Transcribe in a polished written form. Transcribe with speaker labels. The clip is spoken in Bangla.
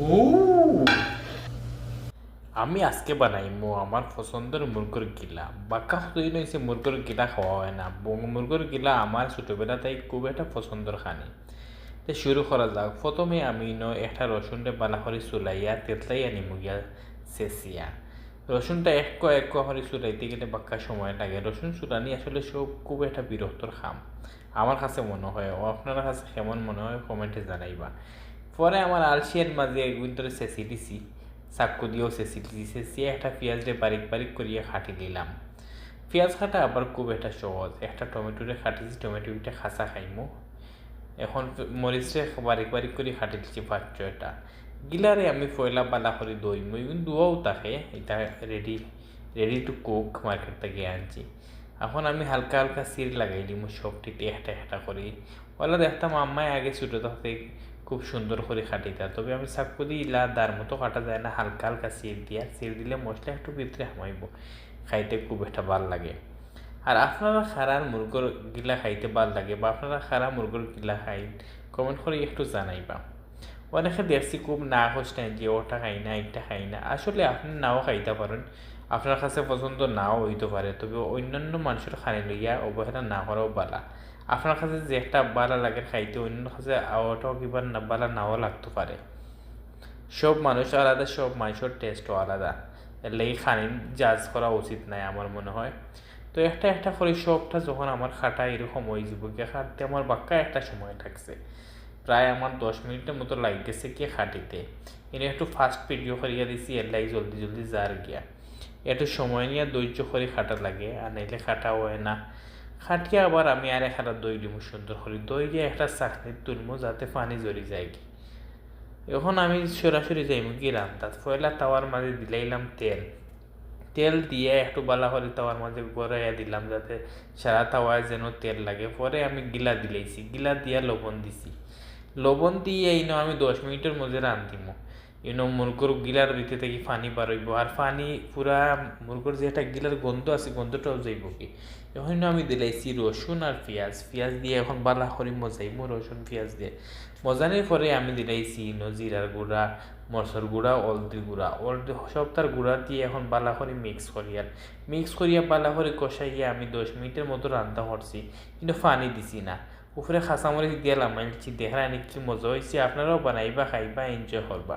Speaker 1: ও আমি আজকে বানাইমু আমার পছন্দের মুরগির গিলা। বাক্কা হতদিন হয়েছে মুরগির গিলা খাওয়া হয় না। মুরগির গিলা আমার ছোটোবেলাতেই খুব একটা পছন্দের খানি। তো শুরু করা যাক। প্রথমে আমি একটা রসুনটা বালা করে চুলাইয়া তেতলাই আনিমু গিয়া চেঁচিয়া। রসুনটা এক এক করে চুলাইতে গেলে বাক্কা সময় লাগে। রসুন চুলানি আসলে সব খুব একটা বিরক্তর খাম আমার কাছে মনে হয়। ও আপনার কাছে কেমন মনে হয় কমেন্টে জানাইবা। পরে আমার আলসিয়ার মাঝে এগুলো ধরে চেঁচি দিছি, চাক্কু দিয়েও চেঁচি দিছি। চেঁচিয়ে একটা পেঁয়াজরে বারিক বারিক করিয়ে খাটি নিলাম। পেঁয়াজ কাটা আবার খুব একটা সহজ। একটা টমেটোরে খাটিছি, টমেটোটা খাসা খাইমু। এখন মরিচে বারিক বারিক করে খাটি দিচ্ছি 5-6টা। গিলারে আমি পয়লা বালা করে দইমু, ইভেন দুয়াও থাকে। এটা ready ready to cook market থেকে আনছি। এখন আমি হালকা হালকা সির লাগাই দিমু সবটিতে একটা একটা করে। ওলা দেখতাম আম্মায় আগে ছোটো থাকতে খুব সুন্দর করে খাটিতা, তবে আমি চাক্কু দিয়ে ইলা দার মতো কাটা যায় না। হালকা হালকা সির দিয়া, সির দিলে মশলা একটু ভিতরে হামাইব, খাইতে খুব একটা ভাল লাগে। আর আপনারা খারার মুরগর গিলা খাইতে ভাল লাগে বা আপনারা খারা মুরগর গিলা খাই কমেন্ট করে একটু জানাইবা। অনেকে দেখছি খুব না খুঁজতেন যে ওটা খাই না এটা খাই না। আসলে আপনি নাও খাইতে পারেন, আপনার কাছে পছন্দ নাও হইতে পারে, তবে অন্যান্য মানুষের খানি লইয়া অবহেলা না করাও বালা। আপনার কাছে যে একটা বালা লাগে খাইতে, অন্য কাছে ওটাও কিবা বালা নাও লাগতে পারে। সব মানুষ আলাদা, সব মানুষের টেস্টও আলাদা। এর লাগি খানি জাজ করা উচিত নাই আমার মনে হয়। তো একটা একটা করে সবটা যখন আমার খাটা এরকম হয়ে যাব গিয়ে খাটতে আমার বাক্কা একটা সময় থাকছে। প্রায় আমার 10 মিনিটের মতো লাগতেছে গিয়ে খাটিতে। এনে একটু ফাস্ট ভিডিও করিয়া দিছি, এর লাগে জলদি জলদি যার গিয়া একটু সময় নিয়ে ধৈর্য করে খাটা লাগে, আর নাইলে খাটা হয় না। খাটিয়া আবার আমি আর একটা দই দিব সুন্দর করে। দই দিয়ে একটা চাকনির তুলমু যাতে পানি জড়ি যায় কি। এখন আমি সরাসরি যাইমু কি রান্তাত। পয়লা তাওয়ার মাঝে দিলাইলাম তেল। তেল দিয়ে একটু বালা করে তাওয়ার মাঝে গড়াইয়া দিলাম যাতে সারা তাওয়ায় যেন তেল লাগে। পরে আমি গিলা দিলাইছি, গিলা দিয়া লবণ দিছি। লবণ দিয়ে আমি 10 মিনিটের মধ্যে রান্ধিমু। মুরগোর গিলার ভিতরে থেকে পানি বারইব, আর পানি পুরা মুরগোর যে একটা গিলার গন্ধ আছে গন্ধটাও যাইব কি। এখন আমি দিলাইছি রসুন আর পেঁয়াজ। পেঁয়াজ দিয়ে এখন বালা করে মজাইমু রসুন পেঁয়াজ দিয়ে। মজানোর পরে আমি দিলাইছি জিরার গুঁড়া, মরচর গুঁড়া, হলদির গুঁড়া, সব তার গুঁড়া দিয়ে এখন বালা করে মিক্স করিয়া বালা করে কষাইয়া আমি 10 মিনিটের মতো রান্না করছি, কিন্তু পানি দিছি না। উপরে খাঁচামরিচ দিয়ে লামাইছি। দেখা কি মজা হয়েছে। আপনারাও বানাইবা, খাইবা, এনজয় করবা।